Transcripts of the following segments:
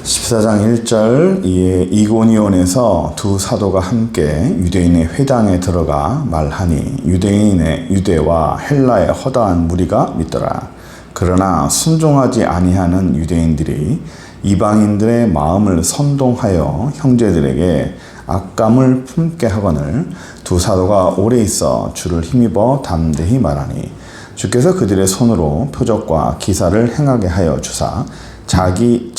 14장 1절 이고니온에서 두 사도가 함께 유대인의 회당에 들어가 말하니 유대와 헬라의 허다한 무리가 믿더라. 그러나 순종하지 아니하는 유대인들이 이방인들의 마음을 선동하여 형제들에게 악감을 품게 하거늘 두 사도가 오래 있어 주를 힘입어 담대히 말하니 주께서 그들의 손으로 표적과 기사를 행하게 하여 주사 자기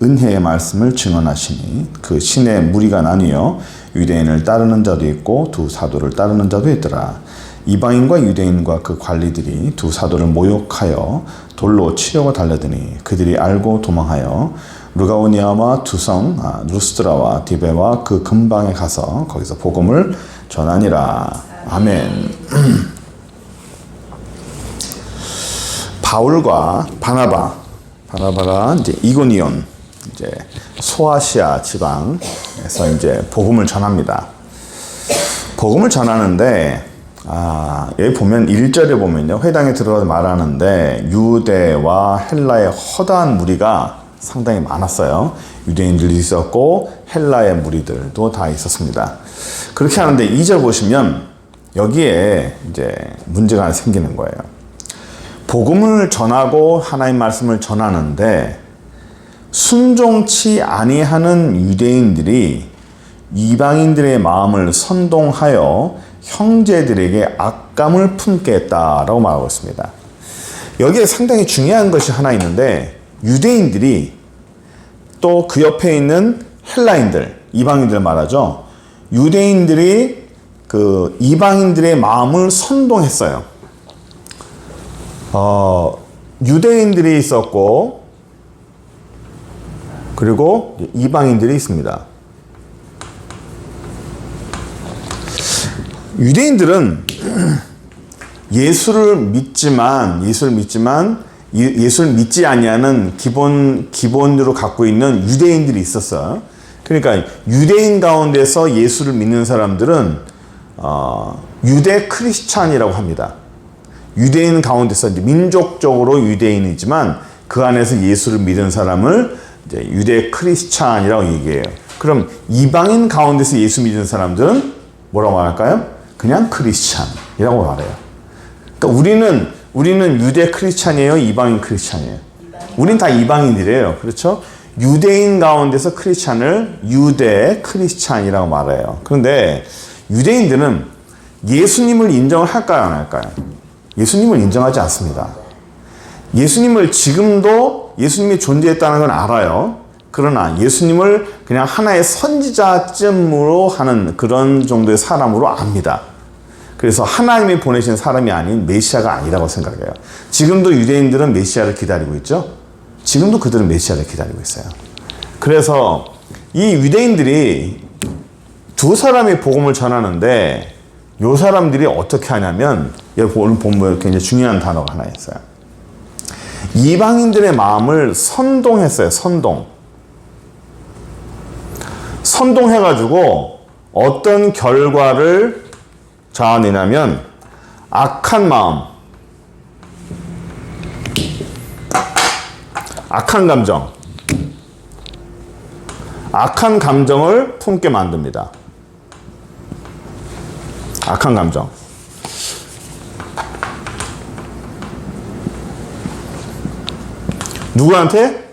은혜의 말씀을 증언하시니 그 신의 무리가 나뉘어 유대인을 따르는 자도 있고 두 사도를 따르는 자도 있더라. 이방인과 유대인과 그 관리들이 두 사도를 모욕하여 돌로 치려고 달려드니 그들이 알고 도망하여 루가오니아와 두성 루스드라와 디베와 그 근방에 가서 거기서 복음을 전하니라. 아멘. 바울과 바나바가 이제 이고니온, 이제 소아시아 지방에서 이제 복음을 전합니다. 복음을 전하는데, 여기 보면 1절에 보면요, 회당에 들어가서 말하는데, 유대와 헬라의 허다한 무리가 상당히 많았어요. 유대인들도 있었고, 헬라의 무리들도 다 있었습니다. 그렇게 하는데, 2절 보시면, 여기에 이제 문제가 하나 생기는 거예요. 복음을 전하고 하나님 말씀을 전하는데 순종치 아니하는 유대인들이 이방인들의 마음을 선동하여 형제들에게 악감을 품게 했다라고 말하고 있습니다. 여기에 상당히 중요한 것이 하나 있는데 유대인들이 또 그 옆에 있는 헬라인들, 이방인들 말하죠. 유대인들이 그 이방인들의 마음을 선동했어요. 유대인들이 있었고 그리고 이방인들이 있습니다. 유대인들은 예수를 믿지만 예수를 믿지 아니하는 기본으로 갖고 있는 유대인들이 있었어요. 그러니까 유대인 가운데서 예수를 믿는 사람들은 유대 크리스찬이라고 합니다. 유대인 가운데서 이제 민족적으로 유대인이지만 그 안에서 예수를 믿은 사람을 이제 유대 크리스찬이라고 얘기해요. 그럼 이방인 가운데서 예수 믿는 사람들은 뭐라고 말할까요? 그냥 크리스찬이라고 말해요. 그러니까 우리는 유대 크리스찬이에요, 이방인 크리스찬이에요. 우린 다 이방인들이에요. 그렇죠? 유대인 가운데서 크리스찬을 유대 크리스찬이라고 말해요. 그런데 유대인들은 예수님을 인정을 할까요, 안 할까요? 예수님을 인정하지 않습니다. 지금도 예수님이 존재했다는 건 알아요. 그러나 예수님을 그냥 하나의 선지자쯤으로 하는 그런 정도의 사람으로 압니다. 그래서 하나님이 보내신 사람이 아닌 메시아가 아니라고 생각해요. 지금도 유대인들은 메시아를 기다리고 있죠. 지금도 그들은 메시아를 기다리고 있어요. 그래서 이 유대인들이 두 사람이 복음을 전하는데 이 사람들이 어떻게 하냐면 여기 오늘 보면 굉장히 중요한 단어가 하나 있어요. 이방인들의 마음을 선동했어요. 선동해가지고 어떤 결과를 자아내냐면 악한 마음, 악한 감정을 품게 만듭니다. 악한 감정. 누구한테?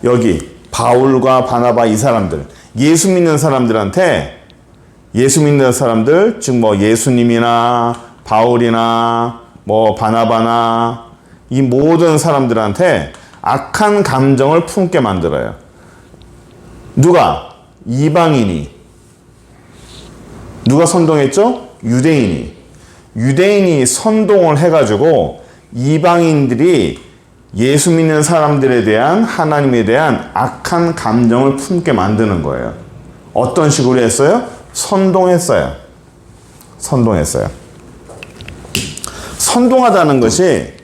여기 바울과 바나바 이 사람들, 예수 믿는 사람들한테, 즉 뭐 예수님이나 바울이나 뭐 바나바나 이 모든 사람들한테 악한 감정을 품게 만들어요. 누가? 이방인이. 누가 선동했죠? 유대인이 선동을 해가지고 이방인들이 예수 믿는 사람들에 대한 하나님에 대한 악한 감정을 품게 만드는 거예요. 어떤 식으로 했어요? 선동했어요. 선동하다는 것이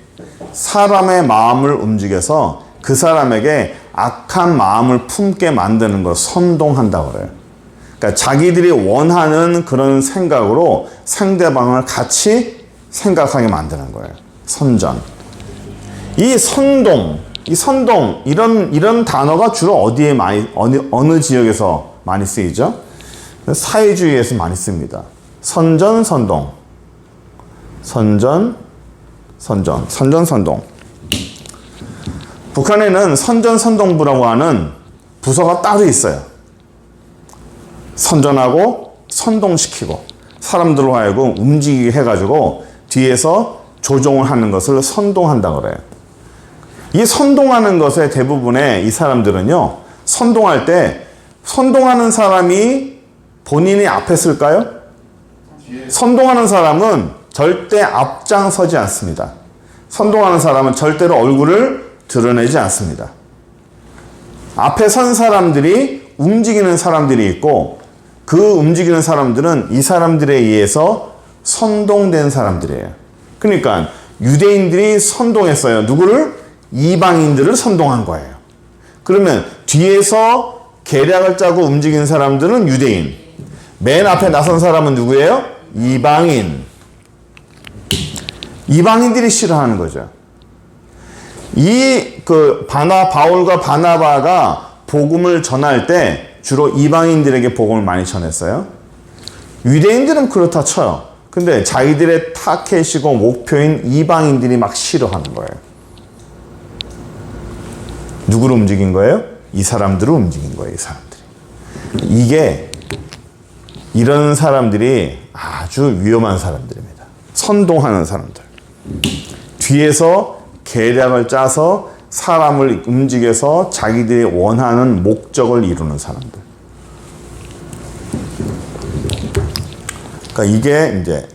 사람의 마음을 움직여서 그 사람에게 악한 마음을 품게 만드는 걸 선동한다고 그래요. 그러니까 자기들이 원하는 그런 생각으로 상대방을 같이 생각하게 만드는 거예요. 선전. 이 선동, 이 선동, 이런 단어가 주로 어디에 어느 지역에서 많이 쓰이죠? 사회주의에서 많이 씁니다. 선전, 선동. 북한에는 선전선동부라고 하는 부서가 따로 있어요. 선전하고 선동시키고 사람들로 하여금 움직이게 해가지고 뒤에서 조종을 하는 것을 선동한다 그래요. 이 선동하는 것의 대부분의 이 사람들은요, 선동할 때 선동하는 사람이 본인이 앞에 쓸까요? 선동하는 사람은 절대 앞장서지 않습니다. 선동하는 사람은 절대로 얼굴을 드러내지 않습니다. 앞에 선 사람들이 움직이는 사람들이 있고 그 움직이는 사람들은 이 사람들에 의해서 선동된 사람들이에요. 그러니까 유대인들이 선동했어요. 누구를? 이방인들을 선동한 거예요. 그러면 뒤에서 계략을 짜고 움직이는 사람들은 유대인. 맨 앞에 나선 사람은 누구예요? 이방인. 이방인들이 싫어하는 거죠. 바울과 바나바가 복음을 전할 때 주로 이방인들에게 복음을 많이 전했어요. 유대인들은 그렇다 쳐요. 근데 자기들의 타겟이고 목표인 이방인들이 막 싫어하는 거예요. 누구를 움직인 거예요? 이 사람들을 움직인 거예요. 이 사람들이. 이런 사람들이 아주 위험한 사람들입니다. 선동하는 사람들. 뒤에서 계략을 짜서 사람을 움직여서 자기들이 원하는 목적을 이루는 사람들. 그러니까 이게 이제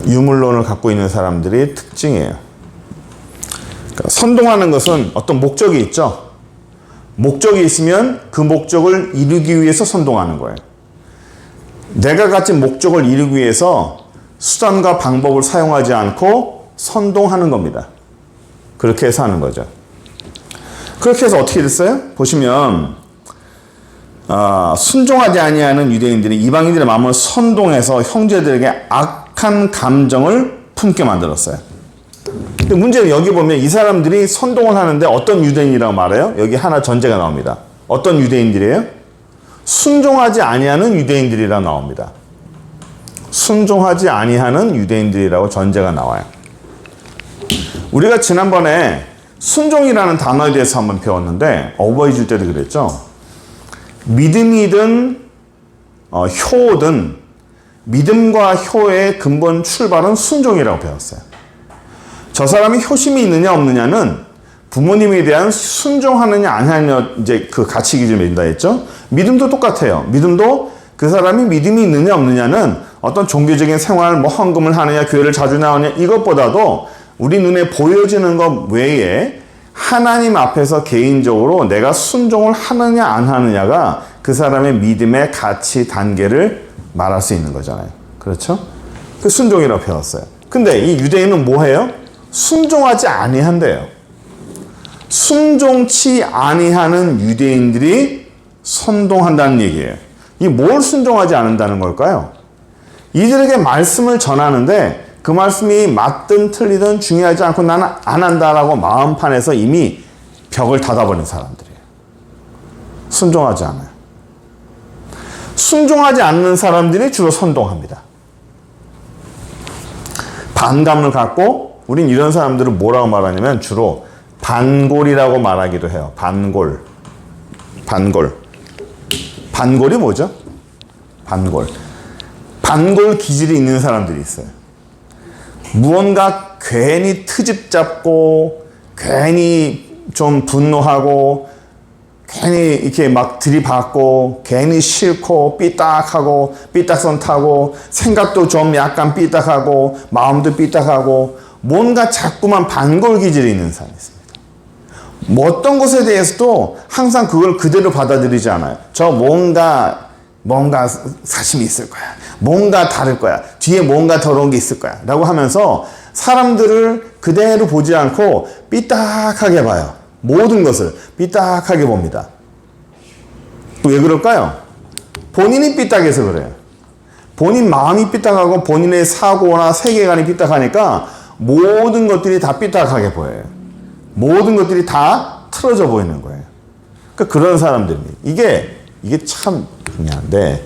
유물론을 갖고 있는 사람들의 특징이에요. 그러니까 선동하는 것은 어떤 목적이 있죠. 목적이 있으면 그 목적을 이루기 위해서 선동하는 거예요. 내가 가진 목적을 이루기 위해서 수단과 방법을 사용하지 않고 선동하는 겁니다. 그렇게 해서 하는 거죠. 그렇게 해서 어떻게 됐어요? 보시면 순종하지 아니하는 유대인들이 이방인들의 마음을 선동해서 형제들에게 악한 감정을 품게 만들었어요. 근데 문제는 여기 보면 이 사람들이 선동을 하는데 어떤 유대인이라고 말해요? 여기 하나 전제가 나옵니다. 어떤 유대인들이에요? 순종하지 아니하는 유대인들이라고 나옵니다. 순종하지 아니하는 유대인들이라고 전제가 나와요. 우리가 지난번에 순종이라는 단어에 대해서 한번 배웠는데 어버이 줄 때도 그랬죠. 믿음이든 효든 믿음과 효의 근본 출발은 순종이라고 배웠어요. 저 사람이 효심이 있느냐 없느냐는 부모님에 대한 순종하느냐 아니하느냐 이제 그 가치 기준을 맺는다 했죠. 믿음도 똑같아요. 믿음도 그 사람이 믿음이 있느냐 없느냐는 어떤 종교적인 생활, 헌금을 하느냐, 교회를 자주 나오느냐 이것보다도 우리 눈에 보여지는 것 외에 하나님 앞에서 개인적으로 내가 순종을 하느냐 안 하느냐가 그 사람의 믿음의 가치 단계를 말할 수 있는 거잖아요. 그렇죠? 그 순종이라고 배웠어요. 근데 이 유대인은 뭐 해요? 순종하지 아니한대요. 순종치 아니하는 유대인들이 선동한다는 얘기예요. 이 뭘 순종하지 않는다는 걸까요? 이들에게 말씀을 전하는데 그 말씀이 맞든 틀리든 중요하지 않고 나는 안 한다라고 마음판에서 이미 벽을 닫아버린 사람들이에요. 순종하지 않아요. 순종하지 않는 사람들이 주로 선동합니다. 반감을 갖고 우린 이런 사람들을 뭐라고 말하냐면 주로 반골이라고 말하기도 해요. 반골. 반골이 뭐죠? 반골 기질이 있는 사람들이 있어요. 무언가 괜히 트집 잡고 괜히 좀 분노하고 괜히 이렇게 막 들이받고 괜히 싫고 삐딱하고 삐딱선 타고 생각도 좀 약간 삐딱하고 마음도 삐딱하고 뭔가 자꾸만 반골 기질이 있는 사람이 있습니다. 뭐 어떤 것에 대해서도 항상 그걸 그대로 받아들이지 않아요. 저 뭔가 사심이 있을 거야. 뭔가 다를 거야. 뒤에 뭔가 더러운 게 있을 거야. 라고 하면서 사람들을 그대로 보지 않고 삐딱하게 봐요. 모든 것을 삐딱하게 봅니다. 왜 그럴까요? 본인이 삐딱해서 그래요. 본인 마음이 삐딱하고 본인의 사고나 세계관이 삐딱하니까 모든 것들이 다 삐딱하게 보여요. 모든 것들이 다 틀어져 보이는 거예요. 그러니까 그런 사람들입니다. 이게 참 중요한데,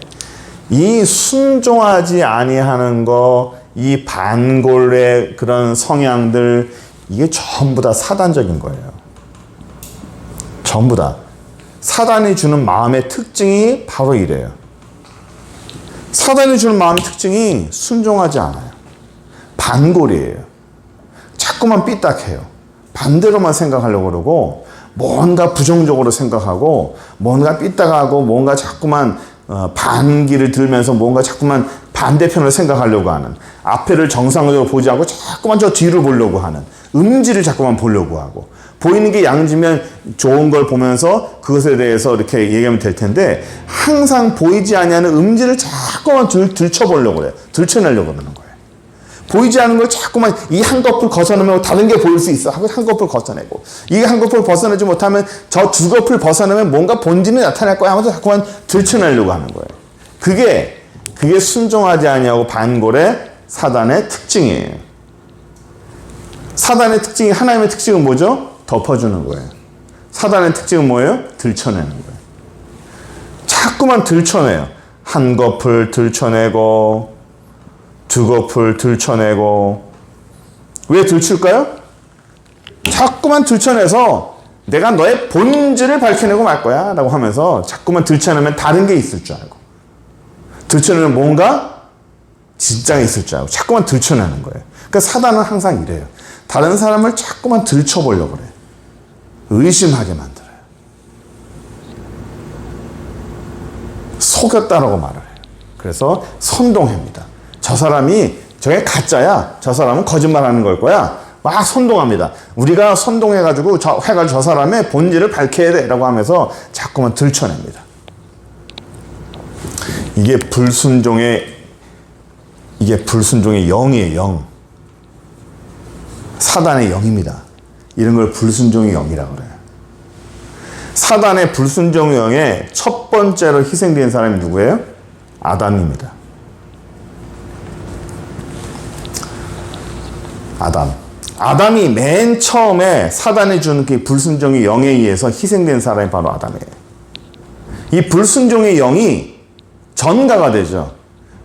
이 순종하지 아니하는 거, 이 반골의 그런 성향들, 이게 전부 다 사단적인 거예요. 전부 다. 사단이 주는 마음의 특징이 바로 이래요. 사단이 주는 마음의 특징이 순종하지 않아요. 반골이에요. 자꾸만 삐딱해요. 반대로만 생각하려고 그러고, 뭔가 부정적으로 생각하고, 뭔가 삐딱하고, 뭔가 자꾸만 반기를 들면서 뭔가 자꾸만 반대편을 생각하려고 하는, 앞에를 정상적으로 보지 않고 자꾸만 저 뒤를 보려고 하는, 음지를 자꾸만 보려고 하고, 보이는 게 양지면 좋은 걸 보면서 그것에 대해서 이렇게 얘기하면 될 텐데, 항상 보이지 아니하는 음지를 자꾸만 들춰보려고 그래요. 들춰내려고 그러는 거예요. 보이지 않는 걸 자꾸만 이 한꺼풀 벗어나면 다른 게 보일 수 있어 하고 한꺼풀 벗어내고, 이 한꺼풀 벗어내지 못하면 저 두 거풀 벗어나면 뭔가 본질이 나타날 거야 하면서 자꾸만 들춰내려고 하는 거예요. 그게 순종하지 아니하고 반골의 사단의 특징이에요. 사단의 특징이, 하나님의 특징은 뭐죠? 덮어주는 거예요. 사단의 특징은 뭐예요? 들춰내는 거예요. 자꾸만 들춰내요. 한 거풀 들춰내고, 두 거풀 들춰내고. 왜 들출까요? 자꾸만 들춰내서 내가 너의 본질을 밝혀내고 말 거야 라고 하면서 자꾸만 들춰내면 다른 게 있을 줄 알고, 들춰내면 뭔가 진짜가 있을 줄 알고 자꾸만 들춰내는 거예요. 그러니까 사단은 항상 이래요. 다른 사람을 자꾸만 들춰보려고 그래요. 의심하게 만들어요. 속였다라고 말을 해요. 그래서 선동합니다. 저 사람이 저게 가짜야. 저 사람은 거짓말하는 걸 거야. 막 선동합니다. 우리가 선동해가지고 저 사람의 본질을 밝혀야 돼라고 하면서 자꾸만 들춰냅니다. 이게 불순종의 영이에요. 영. 사단의 영입니다. 이런 걸 불순종의 영이라고 그래요. 사단의 불순종의 영에 첫 번째로 희생된 사람이 누구예요? 아담입니다. 아담이 맨 처음에 사단이 주는 그 불순종의 영에 의해서 희생된 사람이 바로 아담이에요. 이 불순종의 영이 전가가 되죠.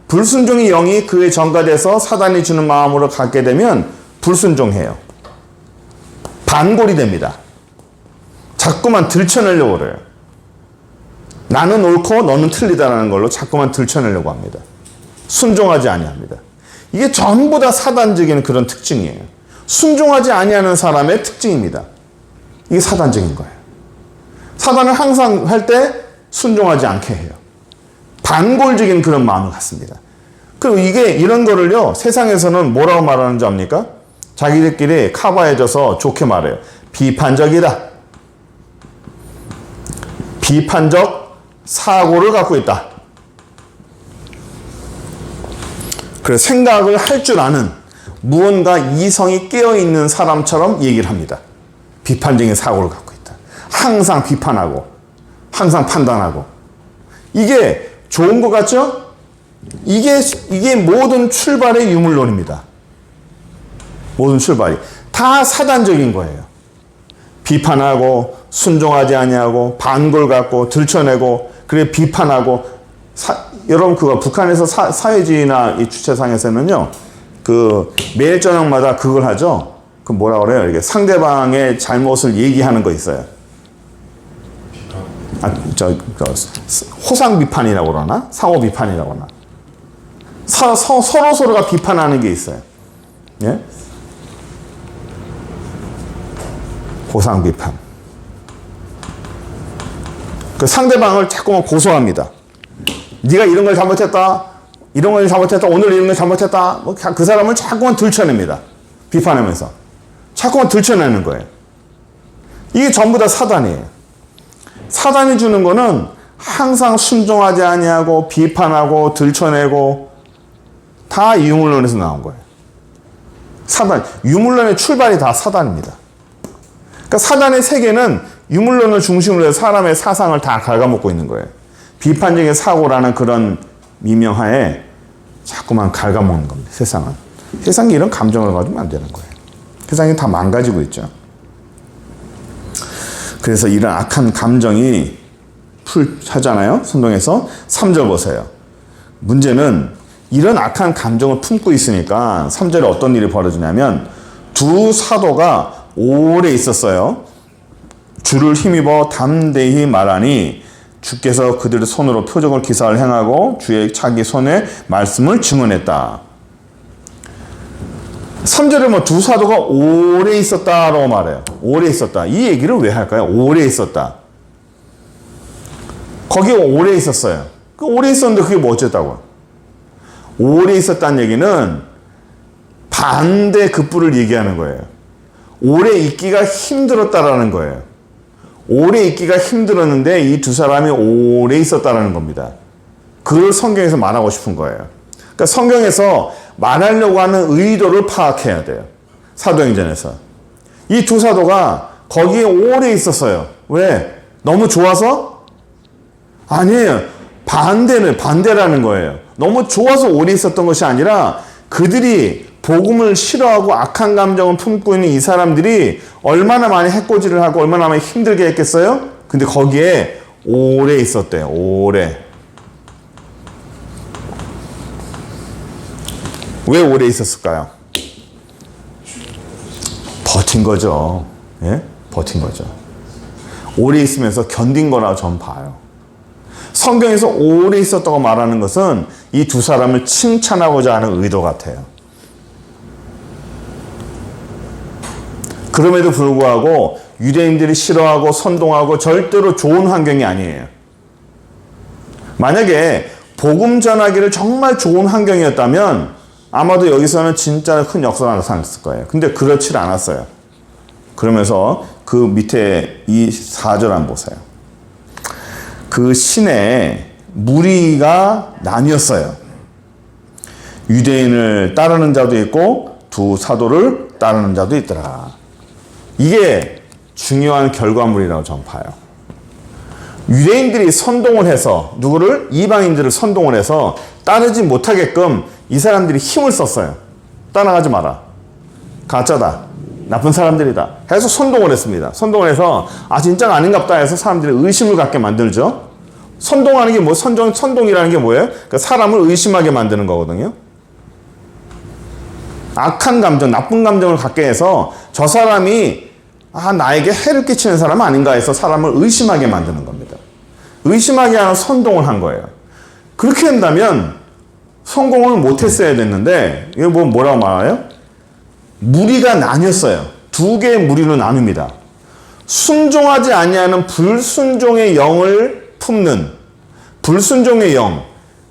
불순종의 영이 그의 전가돼서 사단이 주는 마음으로 갖게 되면 불순종해요. 반골이 됩니다. 자꾸만 들춰내려고 그래요. 나는 옳고 너는 틀리다라는 걸로 자꾸만 들춰내려고 합니다. 순종하지 아니합니다. 이게 전부 다 사단적인 그런 특징이에요. 순종하지 아니하는 사람의 특징입니다. 이게 사단적인 거예요. 사단은 항상 할 때 순종하지 않게 해요. 반골적인 그런 마음을 갖습니다. 그리고 이런 거를요, 세상에서는 뭐라고 말하는지 압니까? 자기들끼리 커버해줘서 좋게 말해요. 비판적이다. 비판적 사고를 갖고 있다. 그래서 생각을 할 줄 아는, 무언가 이성이 깨어있는 사람처럼 얘기를 합니다. 비판적인 사고를 갖고 있다. 항상 비판하고, 항상 판단하고. 이게 좋은 것 같죠? 이게 모든 출발의 유물론입니다. 모든 출발이. 다 사단적인 거예요. 비판하고, 순종하지 아니하고, 반골 갖고, 들춰내고, 그래 비판하고. 여러분, 그거 북한에서 사회주의나 이 주체상에서는요, 매일 저녁마다 그걸 하죠. 그 뭐라 그래요? 이렇게 상대방의 잘못을 얘기하는 거 있어요. 호상 비판이라고 그러나? 상호 비판이라고 그러나? 서로가 비판하는 게 있어요. 예? 호상 비판. 그 상대방을 자꾸만 고소합니다. 네가 이런 걸 잘못했다. 이런 걸 잘못했다. 오늘 이런 걸 잘못했다. 그 사람을 자꾸만 들춰냅니다. 비판하면서. 자꾸만 들춰내는 거예요. 이게 전부 다 사단이에요. 사단이 주는 거는 항상 순종하지 아니하고 비판하고 들춰내고 다 유물론에서 나온 거예요. 사단. 유물론의 출발이 다 사단입니다. 그러니까 사단의 세계는 유물론을 중심으로 해서 사람의 사상을 다 갉아먹고 있는 거예요. 비판적인 사고라는 그런 미명하에 자꾸만 갉아먹는 겁니다. 세상은. 세상에 이런 감정을 가지면 안 되는 거예요. 세상이 다 망가지고 있죠. 그래서 이런 악한 감정이 하잖아요. 선동해서 3절 보세요. 문제는 이런 악한 감정을 품고 있으니까 3절에 어떤 일이 벌어지냐면 두 사도가 오래 있었어요. 주를 힘입어 담대히 말하니 주께서 그들의 손으로 표적을 기사를 행하고 주의 자기 손에 말씀을 증언했다. 3절에 뭐 두 사도가 오래 있었다라고 말해요. 오래 있었다. 이 얘기를 왜 할까요? 오래 있었다. 거기에 오래 있었어요. 그 오래 있었는데 그게 뭐 어쨌다고요? 오래 있었다는 얘기는 반대 급부를 얘기하는 거예요. 오래 있기가 힘들었다라는 거예요. 오래 있기가 힘들었는데 이 두 사람이 오래 있었다라는 겁니다. 그걸 성경에서 말하고 싶은 거예요. 그러니까 성경에서 말하려고 하는 의도를 파악해야 돼요. 사도행전에서. 이 두 사도가 거기에 오래 있었어요. 왜? 너무 좋아서? 아니에요. 반대라는 거예요. 너무 좋아서 오래 있었던 것이 아니라 그들이 복음을 싫어하고 악한 감정을 품고 있는 이 사람들이 얼마나 많이 해코지를 하고 얼마나 많이 힘들게 했겠어요? 근데 거기에 오래 있었대요. 오래. 왜 오래 있었을까요? 버틴 거죠. 예? 버틴 거죠. 오래 있으면서 견딘 거라고 전 봐요. 성경에서 오래 있었다고 말하는 것은 이 두 사람을 칭찬하고자 하는 의도 같아요. 그럼에도 불구하고 유대인들이 싫어하고 선동하고 절대로 좋은 환경이 아니에요. 만약에 복음 전하기를 정말 좋은 환경이었다면 아마도 여기서는 진짜 큰 역사가 나타났을 거예요. 근데 그렇지 않았어요. 그러면서 그 밑에 이 4절 한번 보세요. 그 시내에 무리가 나뉘었어요. 유대인을 따르는 자도 있고 두 사도를 따르는 자도 있더라. 이게 중요한 결과물이라고 저는 봐요. 유대인들이 선동을 해서 누구를? 이방인들을 선동을 해서 따르지 못하게끔 이 사람들이 힘을 썼어요. 따라가지 마라. 가짜다. 나쁜 사람들이다. 해서 선동을 했습니다. 선동을 해서 진짜가 아닌갑다 해서 사람들이 의심을 갖게 만들죠. 선동하는 게 뭐 선동이라는 게 뭐예요? 그러니까 사람을 의심하게 만드는 거거든요. 악한 감정, 나쁜 감정을 갖게 해서 저 사람이 나에게 해를 끼치는 사람 아닌가 해서 사람을 의심하게 만드는 겁니다. 의심하게 하는 선동을 한 거예요. 그렇게 한다면 성공을 못했어야 됐는데 이거 뭐라고 말해요? 무리가 나뉘었어요. 두 개의 무리로 나눕니다. 순종하지 아니하는 불순종의 영을 품는 불순종의 영,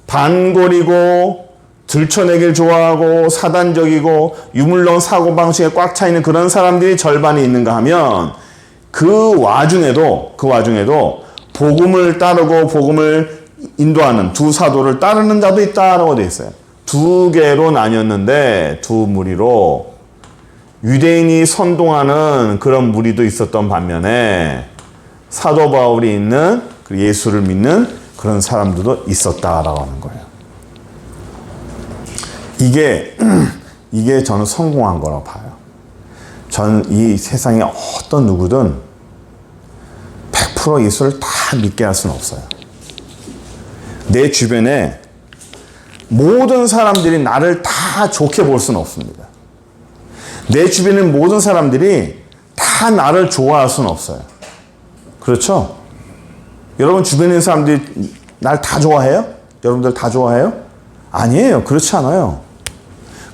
반골이고 들춰내길 좋아하고 사단적이고 유물론 사고방식에 꽉 차있는 그런 사람들이 절반이 있는가 하면 그 와중에도 복음을 따르고 복음을 인도하는 두 사도를 따르는 자도 있다라고 되어 있어요. 두 개로 나뉘었는데 두 무리로 유대인이 선동하는 그런 무리도 있었던 반면에 사도 바울이 있는 예수를 믿는 그런 사람들도 있었다라고 하는 거예요. 이게 저는 성공한 거라고 봐요. 저는 이 세상에 어떤 누구든 100% 예수를 다 믿게 할 수는 없어요. 내 주변에 모든 사람들이 나를 다 좋게 볼 수는 없습니다. 내 주변에 모든 사람들이 다 나를 좋아할 수는 없어요. 그렇죠? 여러분 주변에 있는 사람들이 날 다 좋아해요? 여러분들 다 좋아해요? 아니에요. 그렇지 않아요.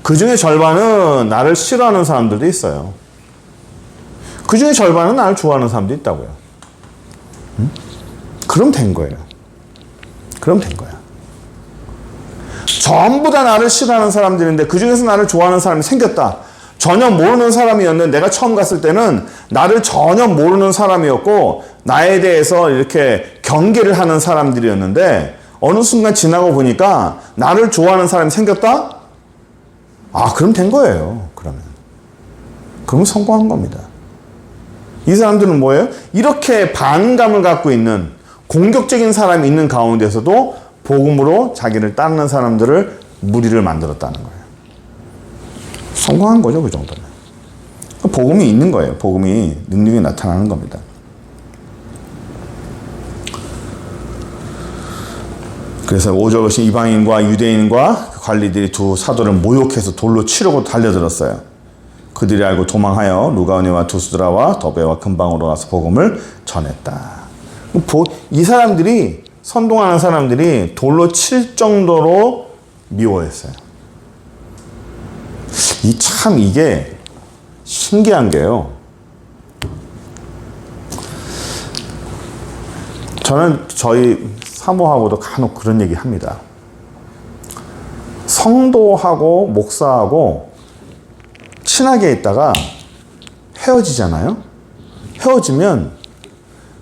그 중에 절반은 나를 싫어하는 사람들도 있어요. 그 중에 절반은 나를 좋아하는 사람도 있다고요. 그럼 된 거예요. 그럼 된 거야. 전부 다 나를 싫어하는 사람들인데 그 중에서 나를 좋아하는 사람이 생겼다. 전혀 모르는 사람이었는데 내가 처음 갔을 때는 나를 전혀 모르는 사람이었고 나에 대해서 이렇게 경계를 하는 사람들이었는데 어느 순간 지나고 보니까 나를 좋아하는 사람이 생겼다? 그럼 된 거예요. 그러면 성공한 겁니다. 이 사람들은 뭐예요? 이렇게 반감을 갖고 있는 공격적인 사람이 있는 가운데서도 복음으로 자기를 따르는 사람들을 무리를 만들었다는 거예요. 성공한 거죠, 그 정도면. 복음이 있는 거예요. 복음이 능력이 나타나는 겁니다. 그래서 오적하신 이방인과 유대인과 그 관리들이 두 사도를 모욕해서 돌로 치려고 달려들었어요. 그들이 알고 도망하여 루가오니와 두스드라와 더베와 근방으로 가서 복음을 전했다. 이 사람들이, 선동하는 사람들이 돌로 칠 정도로 미워했어요. 이게 신기한 게요. 저는 저희 사모하고도 간혹 그런 얘기 합니다. 성도하고 목사하고 친하게 있다가 헤어지잖아요. 헤어지면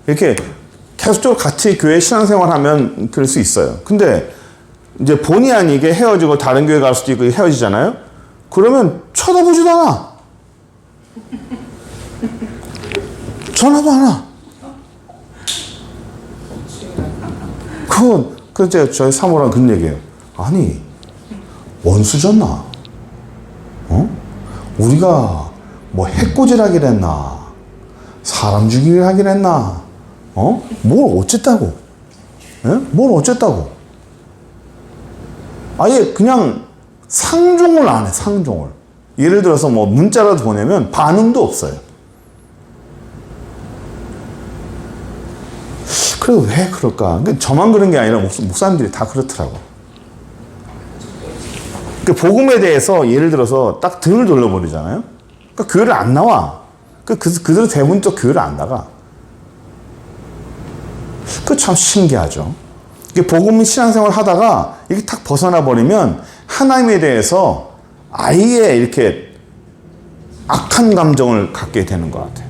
이렇게 계속적으로 같이 교회 신앙생활 하면 그럴 수 있어요. 근데 이제 본의 아니게 헤어지고 다른 교회 갈 수도 있고 헤어지잖아요. 그러면 쳐다보지도 않아. 전화도 안 와. 그건 저희 사모랑 그런 얘기예요. 아니, 원수졌나? 우리가 뭐 해코지를 하긴 했나? 사람 죽이기를 하긴 했나? 뭘 어쨌다고? 뭘 어쨌다고? 아예 그냥 상종을 안 해, 상종을. 예를 들어서 뭐 문자라도 보내면 반응도 없어요. 그래도 왜 그럴까? 저만 그런 게 아니라 목사님들이 다 그렇더라고. 그 복음에 대해서 예를 들어서 딱 등을 돌려버리잖아요. 그러니까 교회를 안 나와. 그들은 대부분 또 교회를 안 나가. 그 참 신기하죠. 이게 복음 신앙생활 하다가 이렇게 탁 벗어나 버리면 하나님에 대해서 아예 이렇게 악한 감정을 갖게 되는 것 같아요.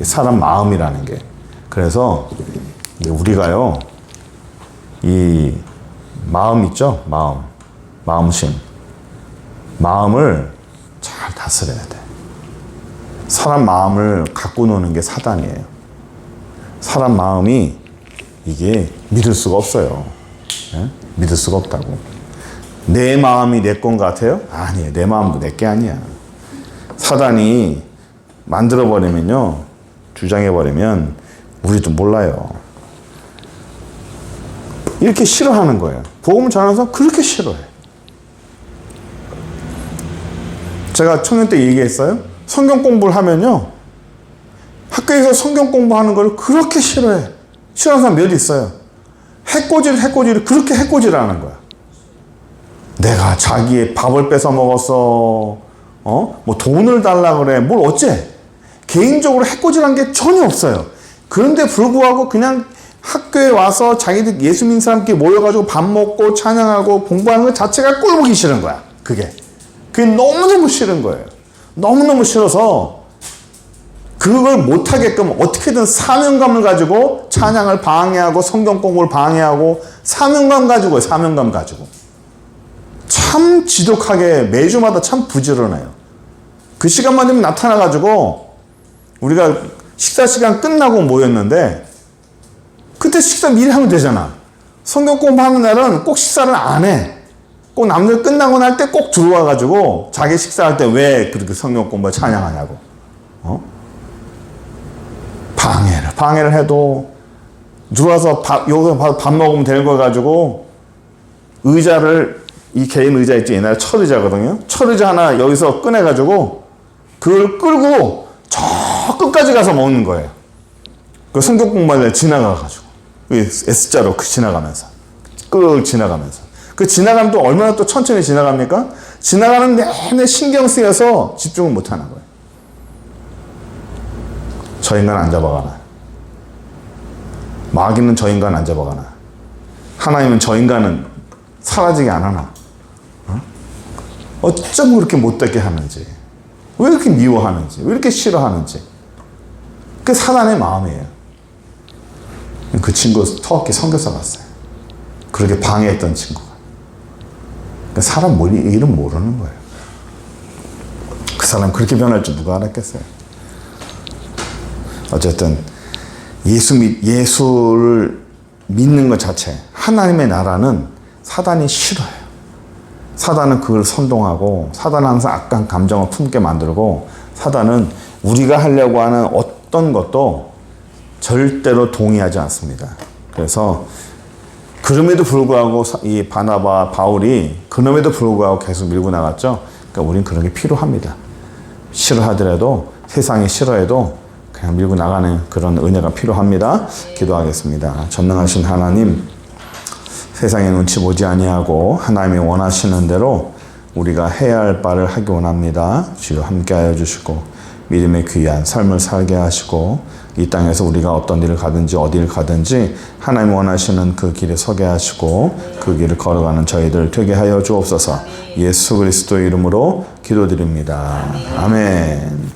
사람 마음이라는 게. 그래서 우리가요, 이 마음 있죠? 마음심. 마음을 잘 다스려야 돼. 사람 마음을 갖고 노는 게 사단이에요. 사람 마음이 이게 믿을 수가 없어요. 네? 믿을 수가 없다고. 내 마음이 내 건 같아요? 아니에요. 내 마음도 내 게 아니야. 사단이 만들어버리면요, 주장해버리면 우리도 몰라요. 이렇게 싫어하는 거예요. 복음을 전하는 사람 그렇게 싫어해. 제가 청년 때 얘기했어요. 성경 공부를 하면요, 학교에서 성경 공부하는 걸 그렇게 싫어해. 싫어하는 사람 몇 있어요. 해코지를 그렇게 해코지를 하는 거야. 내가 자기의 밥을 뺏어 먹었어. 뭐 돈을 달라 그래. 뭘 어째? 개인적으로 해코지란 게 전혀 없어요. 그런데 불구하고 그냥 학교에 와서 자기들 예수 믿는 사람끼리 모여가지고 밥 먹고 찬양하고 공부하는 것 자체가 꼴보기 싫은 거야. 그게 너무너무 싫은 거예요. 너무너무 싫어서 그걸 못하게끔 어떻게든 사명감을 가지고 찬양을 방해하고 성경 공부를 방해하고 사명감 가지고 참 지독하게 매주마다 참 부지런해요. 그 시간만 되면 나타나가지고 우리가 식사 시간 끝나고 모였는데 그때 식사 미리 하면 되잖아. 성경 공부하는 날은 꼭 식사를 안 해. 꼭 남들 끝나고 날 때 꼭 들어와가지고 자기 식사할 때 왜 그렇게 성경 공부 찬양하냐고. 방해를 해도 들어와서 여기서 밥 먹으면 되는 거 가지고 의자를, 이 개인 의자 있죠. 옛날에 철의자거든요. 철의자 하나 여기서 꺼내가지고 그걸 끌고 저 끝까지 가서 먹는 거예요. 그 성경 공부할 때 지나가가지고 S자로 지나가면서 그 지나가면 또 얼마나 또 천천히 지나갑니까? 지나가는 내내 신경 쓰여서 집중을 못 하는 거예요. 저 인간 안 잡아가나? 마귀는 저 인간 안 잡아가나? 하나님은 저 인간은 사라지게 안 하나? 어쩜 그렇게 못되게 하는지, 왜 이렇게 미워하는지, 왜 이렇게 싫어하는지. 그게 사단의 마음이에요. 그 친구 터키 선교사 갔어요. 그렇게 방해했던 친구가. 사람 이름 모르는 거예요. 그 사람 그렇게 변할 줄 누가 알았겠어요. 어쨌든 예수를 믿는 것 자체, 하나님의 나라는 사단이 싫어요. 사단은 그걸 선동하고, 사단은 항상 악한 감정을 품게 만들고, 사단은 우리가 하려고 하는 어떤 것도 절대로 동의하지 않습니다. 그래서 그럼에도 불구하고 이 바나바, 바울이 그럼에도 불구하고 계속 밀고 나갔죠. 그러니까 우린 그런 게 필요합니다. 싫어하더라도 세상이 싫어해도 그냥 밀고 나가는 그런 은혜가 필요합니다. 기도하겠습니다. 전능하신 하나님, 세상의 눈치 보지 아니하고 하나님이 원하시는 대로 우리가 해야 할 바를 하기 원합니다. 주여 함께하여 주시고 믿음의 귀한 삶을 살게 하시고 이 땅에서 우리가 어떤 일을 가든지 어디를 가든지 하나님 원하시는 그 길에 서게 하시고 그 길을 걸어가는 저희들 되게 하여 주옵소서. 예수 그리스도의 이름으로 기도드립니다. 아멘.